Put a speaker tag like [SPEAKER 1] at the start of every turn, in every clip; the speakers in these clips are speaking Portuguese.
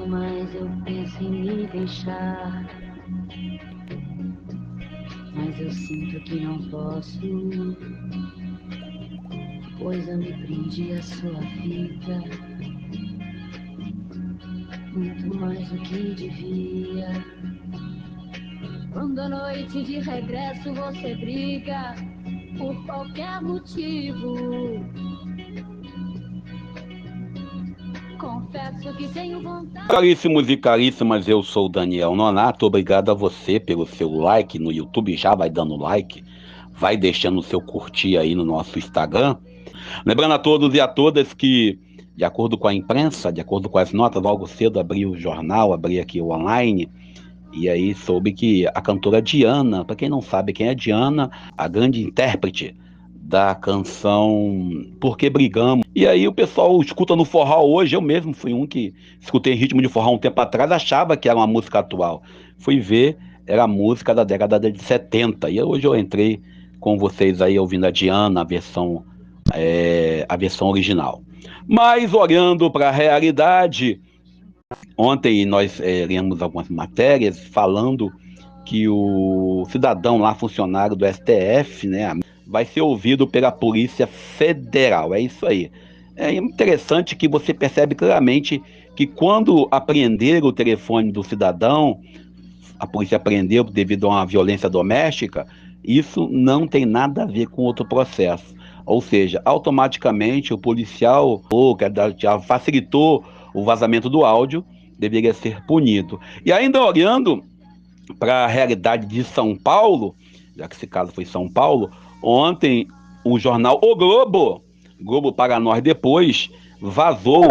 [SPEAKER 1] Quanto mais eu penso em me deixar, mas eu sinto que não posso, pois eu me prendi à sua vida muito mais do que devia. Quando à noite de regresso você briga por qualquer motivo, confesso que tenho vontade.
[SPEAKER 2] Caríssimos e caríssimas, eu sou o Daniel Nonato. Obrigado a você pelo seu like no YouTube. Já vai dando like, vai deixando o seu curtir aí no nosso Instagram. Lembrando a todos e a todas que, de acordo com a imprensa, de acordo com as notas, logo cedo abri o jornal, abri aqui o online, e aí soube que a cantora Diana, para quem não sabe quem é Diana, a grande intérprete da canção Por Que Brigamos. E aí o pessoal escuta no forró hoje, eu mesmo fui um que escutei ritmo de forró um tempo atrás, achava que era uma música atual. Fui ver, era a música da década de 70. E hoje eu entrei com vocês aí ouvindo a Diana, a versão original. Mas olhando para a realidade, ontem nós lemos algumas matérias falando que o cidadão lá, funcionário do STF, né, vai ser ouvido pela Polícia Federal. É isso aí. É interessante que você percebe claramente que quando apreenderam o telefone do cidadão, a polícia apreendeu devido a uma violência doméstica, isso não tem nada a ver com outro processo. Ou seja, automaticamente o policial já facilitou o vazamento do áudio, deveria ser punido. E ainda olhando para a realidade de São Paulo, já que esse caso foi São Paulo, ontem o jornal O Globo, Globo para nós depois, vazou,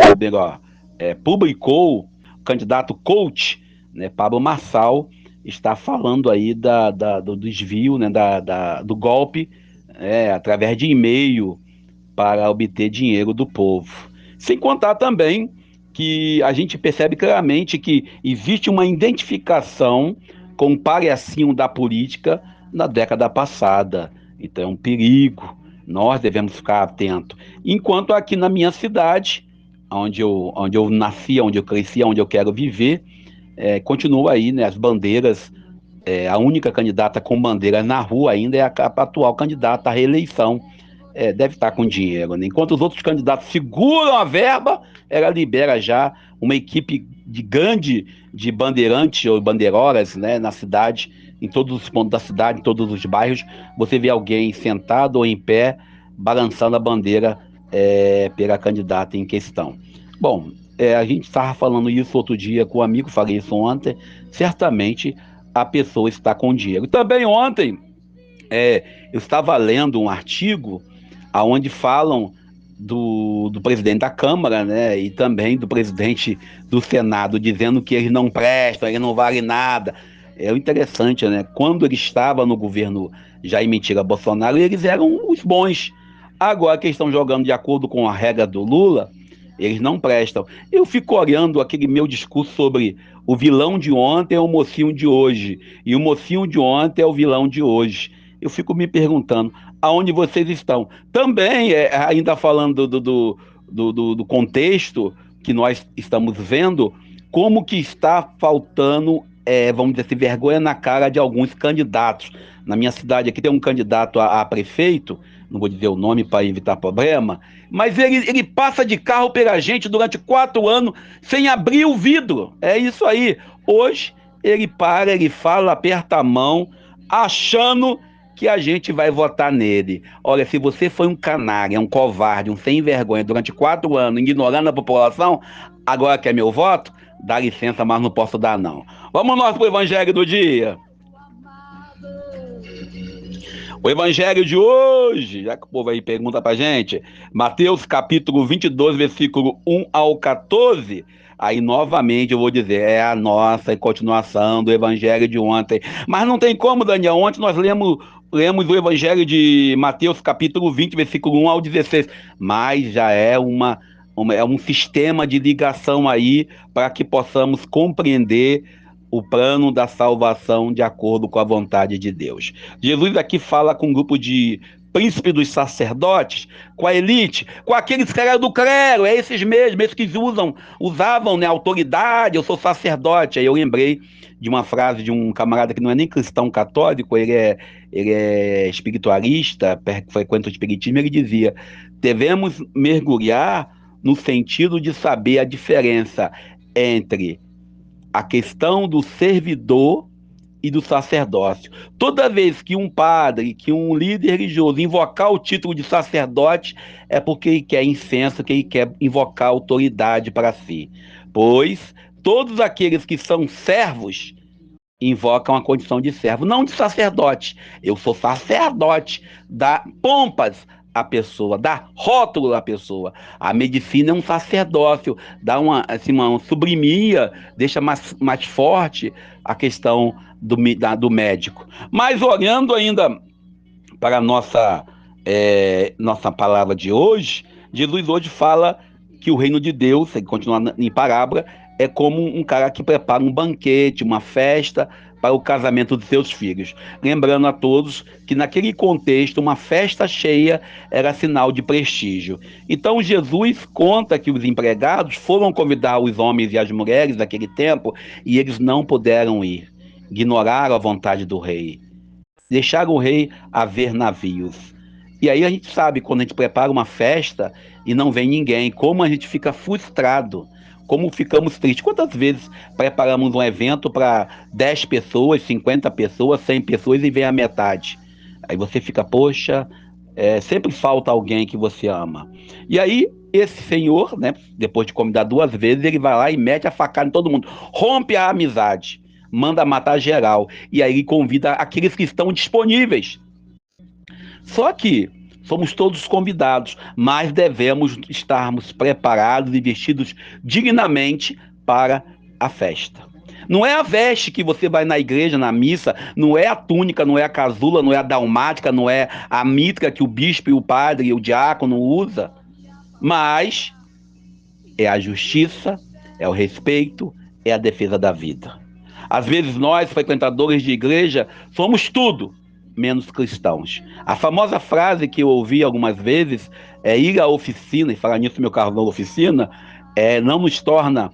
[SPEAKER 2] publicou o candidato coach, né, Pablo Marçal, está falando aí do desvio, né, do golpe, através de e-mail para obter dinheiro do povo. Sem contar também que a gente percebe claramente que existe uma identificação com o palhacinho da política na década passada. Então é um perigo, nós devemos ficar atentos. Enquanto aqui na minha cidade, onde eu nasci, onde eu cresci, onde eu quero viver, continua aí, né, as bandeiras, a única candidata com bandeira na rua ainda é a atual candidata à reeleição. Deve estar com dinheiro, né? Enquanto os outros candidatos seguram a verba, ela libera já uma equipe grande de bandeirantes ou bandeirolas, né, na cidade, em todos os pontos da cidade, em todos os bairros, você vê alguém sentado ou em pé, balançando a bandeira pela candidata em questão. Bom, a gente estava falando isso outro dia com um amigo, falei isso ontem, certamente a pessoa está com dinheiro. Também ontem, eu estava lendo um artigo onde falam do presidente da Câmara, né, e também do presidente do Senado, dizendo que eles não prestam, eles não valem nada. É interessante, né? Quando ele estava no governo Jair Messias Bolsonaro, eles eram os bons. Agora que eles estão jogando de acordo com a regra do Lula, eles não prestam. Eu fico olhando aquele meu discurso sobre o vilão de ontem é o mocinho de hoje, e o mocinho de ontem é o vilão de hoje. Eu fico me perguntando, aonde vocês estão? Também, ainda falando do contexto que nós estamos vendo, como que está faltando, vamos dizer assim, vergonha na cara de alguns candidatos. Na minha cidade aqui tem um candidato a prefeito, não vou dizer o nome para evitar problema, mas ele passa de carro pela gente durante 4 anos sem abrir o vidro. É isso aí. Hoje ele para, ele fala, aperta a mão, achando que a gente vai votar nele. Olha, se você foi um canalha, um covarde, um sem vergonha durante 4 anos, ignorando a população, agora quer meu voto? Dá licença, mas não posso dar não. Vamos nós pro Evangelho do dia. O Evangelho de hoje, já que o povo aí pergunta pra gente, Mateus capítulo 22, versículo 1 ao 14, aí novamente eu vou dizer, é a nossa continuação do Evangelho de ontem. Mas não tem como, Daniel, ontem nós lemos o Evangelho de Mateus capítulo 20, versículo 1 ao 16, mas já é um sistema de ligação aí para que possamos compreender o plano da salvação de acordo com a vontade de Deus. Jesus aqui fala com um grupo de príncipe dos sacerdotes, com a elite, com aqueles que eram do clero, é esses mesmos, esses que usavam, né, autoridade, eu sou sacerdote. Aí eu lembrei de uma frase de um camarada que não é nem cristão católico, ele é espiritualista, frequenta o espiritismo, ele dizia, devemos mergulhar no sentido de saber a diferença entre a questão do servidor e do sacerdócio. Toda vez que um padre, que um líder religioso invocar o título de sacerdote, é porque ele quer incenso, que ele quer invocar autoridade para si. Pois todos aqueles que são servos invocam a condição de servo, não de sacerdote. Eu sou sacerdote, dá pompas à pessoa, dá rótulo à pessoa. A medicina é um sacerdócio, dá uma sublimia, deixa mais forte a questão do médico. Mas olhando ainda para a nossa palavra de hoje, Jesus hoje fala que o reino de Deus, ele continua em parábola, é como um cara que prepara um banquete, uma festa para o casamento dos seus filhos. Lembrando a todos que naquele contexto, uma festa cheia era sinal de prestígio. Então Jesus conta que os empregados foram convidar os homens e as mulheres daquele tempo e eles não puderam ir. Ignoraram a vontade do rei. Deixaram o rei a ver navios. E aí a gente sabe, quando a gente prepara uma festa e não vem ninguém, como a gente fica frustrado, como ficamos tristes. Quantas vezes preparamos um evento para 10 pessoas, 50 pessoas, 100 pessoas e vem a metade? Aí você fica, poxa, sempre falta alguém que você ama. E aí esse senhor, né, depois de convidar 2 vezes, ele vai lá e mete a facada em todo mundo, rompe a amizade, manda matar geral. E aí ele convida aqueles que estão disponíveis. Só que somos todos convidados, mas devemos estarmos preparados e vestidos dignamente para a festa. Não é a veste que você vai na igreja, na missa, não é a túnica, não é a casula, não é a dalmática, não é a mitra que o bispo e o padre e o diácono usa, mas é a justiça, é o respeito, é a defesa da vida. Às vezes nós, frequentadores de igreja, somos tudo menos cristãos. A famosa frase que eu ouvi algumas vezes é ir à oficina, e falar nisso meu carro na oficina, não nos torna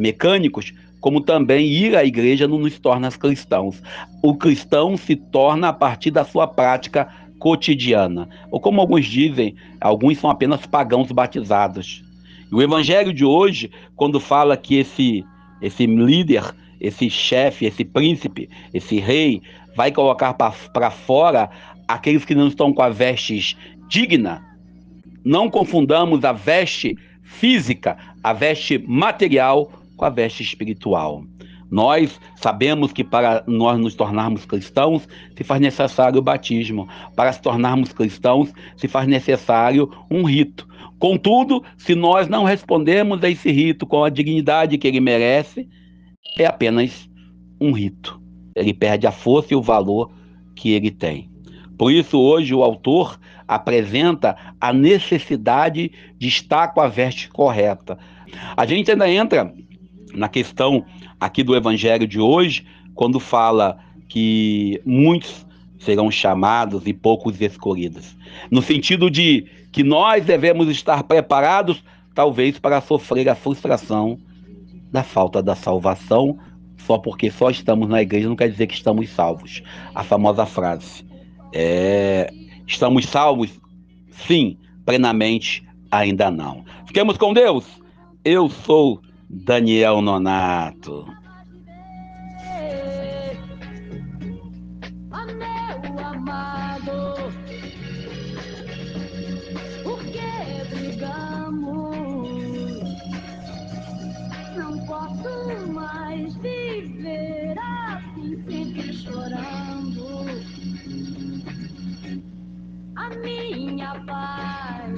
[SPEAKER 2] mecânicos, como também ir à igreja não nos torna cristãos. O cristão se torna a partir da sua prática cotidiana. Ou como alguns dizem, alguns são apenas pagãos batizados. E o evangelho de hoje, quando fala que esse líder, esse chefe, esse príncipe, esse rei, vai colocar para fora aqueles que não estão com a veste digna. Não confundamos a veste física, a veste material com a veste espiritual. Nós sabemos que para nós nos tornarmos cristãos se faz necessário o batismo. Para se tornarmos cristãos se faz necessário um rito. Contudo, se nós não respondemos a esse rito com a dignidade que ele merece, é apenas um rito. Ele perde a força e o valor que ele tem. Por isso, hoje, o autor apresenta a necessidade de estar com a veste correta. A gente ainda entra na questão aqui do evangelho de hoje, quando fala que muitos serão chamados e poucos escolhidos. No sentido de que nós devemos estar preparados, talvez, para sofrer a frustração da falta da salvação, só porque só estamos na igreja não quer dizer que estamos salvos. A famosa frase. Estamos salvos? Sim, plenamente ainda não. Fiquemos com Deus. Eu sou Daniel Nonato.
[SPEAKER 3] Meu amado, por que brigamos? Não posso mais viver assim, sempre chorando. A minha paz